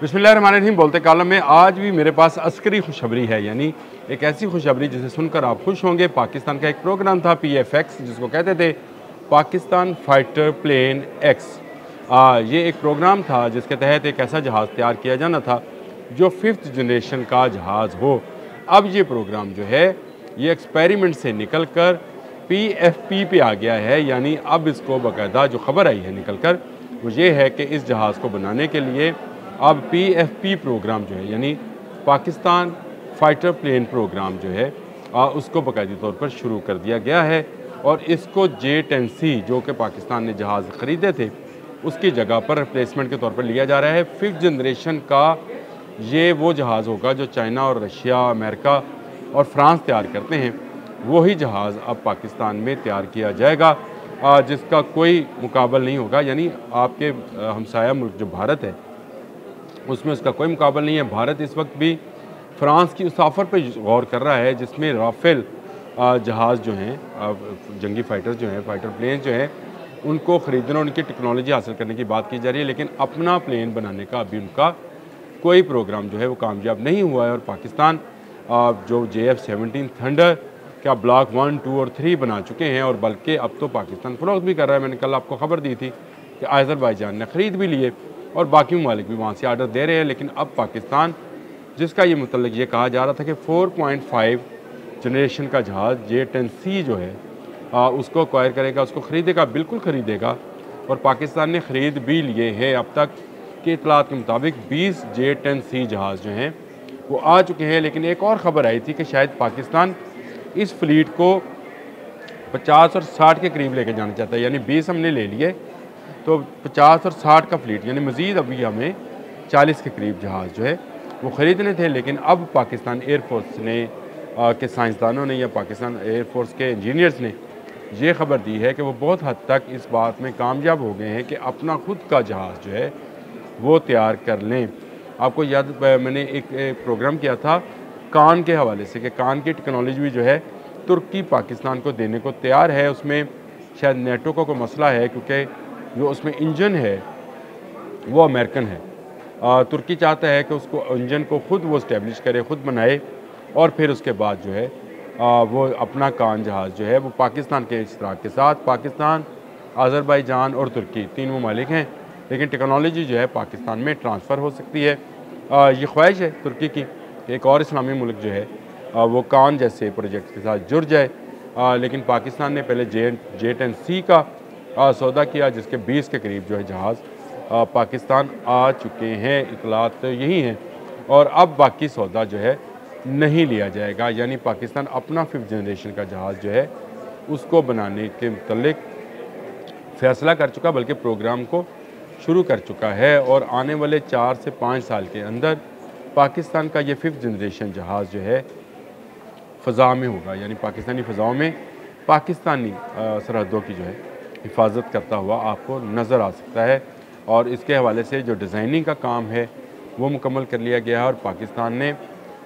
बिस्मिल्लाहिर्रहमानिर्रहीम। बोलते कालम में आज भी मेरे पास अस्करी खुशखबरी है, यानी एक ऐसी खुशखबरी जिसे सुनकर आप खुश होंगे। पाकिस्तान का एक प्रोग्राम था PFX, जिसको कहते थे पाकिस्तान फाइटर प्लेन एक्स। ये एक प्रोग्राम था जिसके तहत एक ऐसा जहाज़ तैयार किया जाना था जो 5th जनरेशन का जहाज़ हो। अब ये प्रोग्राम जो है ये एक्सपेरिमेंट से निकल कर PFP पे आ गया है, यानी अब इसको बाकायदा जो खबर आई है निकल कर वो ये है कि इस जहाज़ को बनाने के लिए अब PFP प्रोग्राम जो है यानी पाकिस्तान फाइटर प्लेन प्रोग्राम जो है उसको बाकायदी तौर पर शुरू कर दिया गया है। और इसको J-10C जो कि पाकिस्तान ने जहाज़ ख़रीदे थे उसकी जगह पर रिप्लेसमेंट के तौर पर लिया जा रहा है। 5th जनरेशन का ये वो जहाज़ होगा जो चाइना और रशिया, अमेरिका और फ्रांस तैयार करते हैं। वही जहाज़ अब पाकिस्तान में तैयार किया जाएगा जिसका कोई मुकाबला नहीं होगा। यानी आपके हमसाया मुल्क जो भारत है उसमें उसका कोई मुकाबला नहीं है। भारत इस वक्त भी फ्रांस की उस ऑफ़र पर गौर कर रहा है जिसमें राफेल जहाज़ जो हैं जंगी फाइटर जो हैं, फाइटर प्लेन जो हैं, उनको ख़रीदना, उनकी टेक्नोलॉजी हासिल करने की बात की जा रही है। लेकिन अपना प्लेन बनाने का अभी उनका कोई प्रोग्राम जो है वो कामयाब नहीं हुआ है। और पाकिस्तान जो JF-17 थंडर क्या ब्लॉक 1, 2 और 3 बना चुके हैं, और बल्कि अब तो पाकिस्तान फ़रोख्त भी कर रहा है। मैंने कल आपको खबर दी थी कि अज़रबैजान ने ख़रीद भी लिए और बाकी ममालिक भी वहाँ से आर्डर दे रहे हैं। लेकिन अब पाकिस्तान, जिसका ये मतलब ये कहा जा रहा था कि 4.5 जनरेशन का जहाज़ J-10C जो है उसको एक्वायर करेगा, उसको ख़रीदेगा, बिल्कुल ख़रीदेगा। और पाकिस्तान ने ख़रीद भी लिए हैं। अब तक के इतलात के मुताबिक 20 J-10C जहाज़ जो हैं वो आ चुके हैं। लेकिन एक और ख़बर आई थी कि शायद पाकिस्तान इस फ्लीट को 50 और 60 के करीब लेके जाना चाहता है। यानी 20 हमने ले लिए तो 50 और 60 का फ्लीट, यानी मज़ीद अभी हमें 40 के करीब जहाज़ जो है वो ख़रीदने थे। लेकिन अब पाकिस्तान एयरफोर्स ने के साइंसदानों ने या पाकिस्तान एयरफोर्स के इंजीनियर्स ने ये ख़बर दी है कि वो बहुत हद तक इस बात में कामयाब हो गए हैं कि अपना खुद का जहाज़ जो है वो तैयार कर लें। आपको याद, मैंने एक प्रोग्राम किया था कान के हवाले से कि कान की टेक्नोलॉजी भी जो है तुर्की पाकिस्तान को देने को तैयार है। उसमें शायद नेटो का कोई मसला है क्योंकि जो उसमें इंजन है वो अमेरिकन है। तुर्की चाहता है कि उसको इंजन को ख़ुद वो इस्टेब्लिश करे, ख़ुद बनाए, और फिर उसके बाद जो है वो अपना कान जहाज़ जो है वो पाकिस्तान के इश्तराक के साथ, पाकिस्तान, अज़रबैजान और तुर्की 3 ममालिक हैं। लेकिन टेक्नोलॉजी जो है पाकिस्तान में ट्रांसफ़र हो सकती है। ये ख्वाहिश है तुर्की की कि एक और इस्लामी मुल्क जो है वो कान जैसे प्रोजेक्ट के साथ जुड़ जाए। लेकिन पाकिस्तान ने पहले J-10C का सौदा किया जिसके 20 के करीब जो है जहाज़ पाकिस्तान आ चुके हैं। इतलात तो यही हैं। और अब बाकी सौदा जो है नहीं लिया जाएगा, यानी पाकिस्तान अपना 5th जनरेशन का जहाज़ जो है उसको बनाने के मुतल्लिक फ़ैसला कर चुका, बल्कि प्रोग्राम को शुरू कर चुका है। और आने वाले 4 से 5 साल के अंदर पाकिस्तान का ये 5th जनरेशन जहाज़ जो है फ़ज़ा में होगा, यानी पाकिस्तानी फ़ज़ाओं में पाकिस्तानी सरहदों की जो है हिफाजत करता हुआ आपको नज़र आ सकता है। और इसके हवाले से जो डिज़ाइनिंग का काम है वो मुकम्मल कर लिया गया है। और पाकिस्तान ने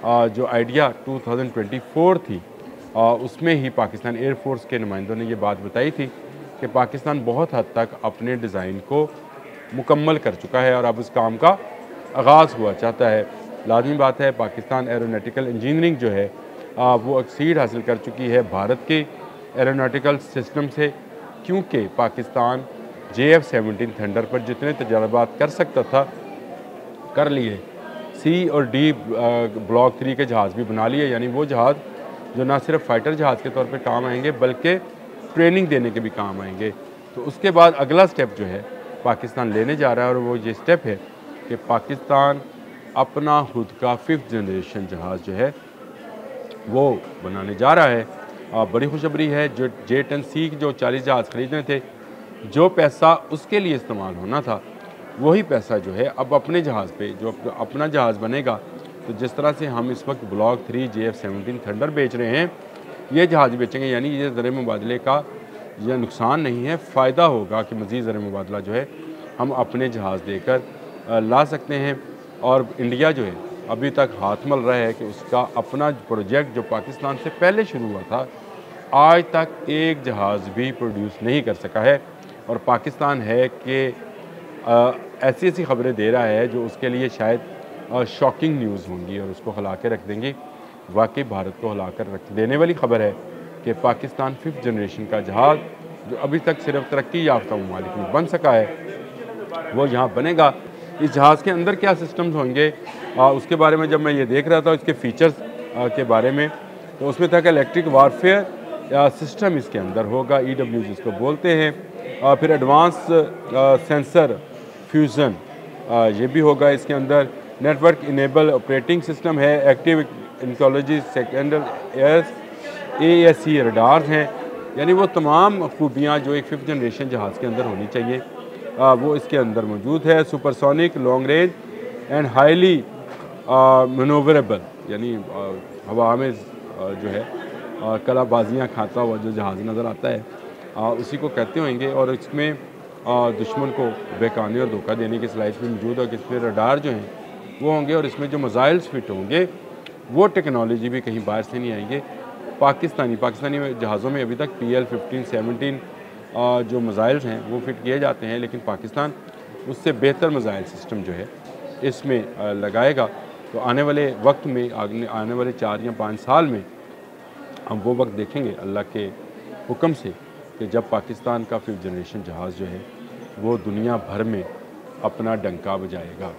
जो आइडिया 2024 थी उसमें ही पाकिस्तान एयरफोर्स के नुमाइंदों ने ये बात बताई थी कि पाकिस्तान बहुत हद तक अपने डिज़ाइन को मुकम्मल कर चुका है और अब उस काम का आगाज़ हुआ चाहता है। लाज़मी बात है पाकिस्तान एरोनॉटिकल इंजीनियरिंग जो है वो एक्सीड हासिल कर चुकी है भारत के एरोनॉटिकल सिस्टम से, क्योंकि पाकिस्तान JF-17 थंडर पर जितने तजर्बात कर सकता था कर लिए। C और D ब्लॉक 3 के जहाज़ भी बना लिए, यानी वो जहाज़ जो ना सिर्फ फाइटर जहाज़ के तौर पे काम आएंगे बल्कि ट्रेनिंग देने के भी काम आएंगे। तो उसके बाद अगला स्टेप जो है पाकिस्तान लेने जा रहा है और वो ये स्टेप है कि पाकिस्तान अपना खुद का 5th जनरेशन जहाज़ जो है वो बनाने जा रहा है। बड़ी खुशखबरी है। जो J-10C जो 40 जहाज़ ख़रीदने थे, जो पैसा उसके लिए इस्तेमाल होना था वही पैसा जो है अब अपने जहाज़ पे, जो अपना जहाज़ बनेगा, तो जिस तरह से हम इस वक्त ब्लॉक 3 JF-17 थंडर बेच रहे हैं ये जहाज़ बेचेंगे। यानी ये ज़र मुबादले का यह नुकसान नहीं है, फ़ायदा होगा कि मज़ीद ज़र मुबादला जो है हम अपने जहाज़ देकर ला सकते हैं। और इंडिया जो है अभी तक हाथ मल रहा है कि उसका अपना प्रोजेक्ट जो पाकिस्तान से पहले शुरू हुआ था आज तक एक जहाज़ भी प्रोड्यूस नहीं कर सका है। और पाकिस्तान है कि ऐसी ऐसी खबरें दे रहा है जो उसके लिए शायद शॉकिंग न्यूज़ होंगी और उसको हिला के रख देंगी। वाकई भारत को हिला कर रख देने वाली खबर है कि पाकिस्तान 5th जनरेशन का जहाज़ जो अभी तक सिर्फ तरक्की याफ्ता ममालिक में बन सका है, वो यहाँ बनेगा। इस जहाज़ के अंदर क्या सिस्टम्स होंगे उसके बारे में जब मैं ये देख रहा था, इसके फ़ीचर्स के बारे में, तो उसमें था कि इलेक्ट्रिक वारफेयर सिस्टम इसके अंदर होगा, EW जिसको बोलते हैं। फिर एडवांस सेंसर फ्यूज़न ये भी होगा इसके अंदर। नेटवर्क इनेबल ऑपरेटिंग सिस्टम है, एक्टिव इंकोलॉजी सेकेंडर एयर्स AESC रडार्स हैं। यानी वो तमाम खूबियाँ जो एक 5th जनरेशन जहाज़ के अंदर होनी चाहिए वो इसके अंदर मौजूद है। Supersonic, long range and highly manoeuvrable, यानी हवा में जो है कलाबाजियाँ खाता हुआ जो जहाज़ नज़र आता है उसी को कहते होंगे। और इसमें दुश्मन को बेकाने और धोखा देने की सलाहियत भी मौजूद है कि इसमें रडार जो हैं वो होंगे और इसमें जो मिसाइल्स फिट होंगे वो टेक्नोलॉजी भी कहीं बाहर से नहीं आएंगे। पाकिस्तानी जहाज़ों में अभी तक PL-15, 17 जो मिसाइल्स हैं वो फिट किए जाते हैं, लेकिन पाकिस्तान उससे बेहतर मिसाइल सिस्टम जो है इसमें लगाएगा। तो आने वाले वक्त में, आने वाले 4 या 5 साल में हम वो वक्त देखेंगे अल्लाह के हुक्म से कि जब पाकिस्तान का 5th जनरेशन जहाज़ जो है वो दुनिया भर में अपना डंका बजाएगा।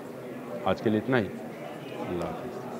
आज के लिए इतना ही। अल्लाह हाफ़िज़।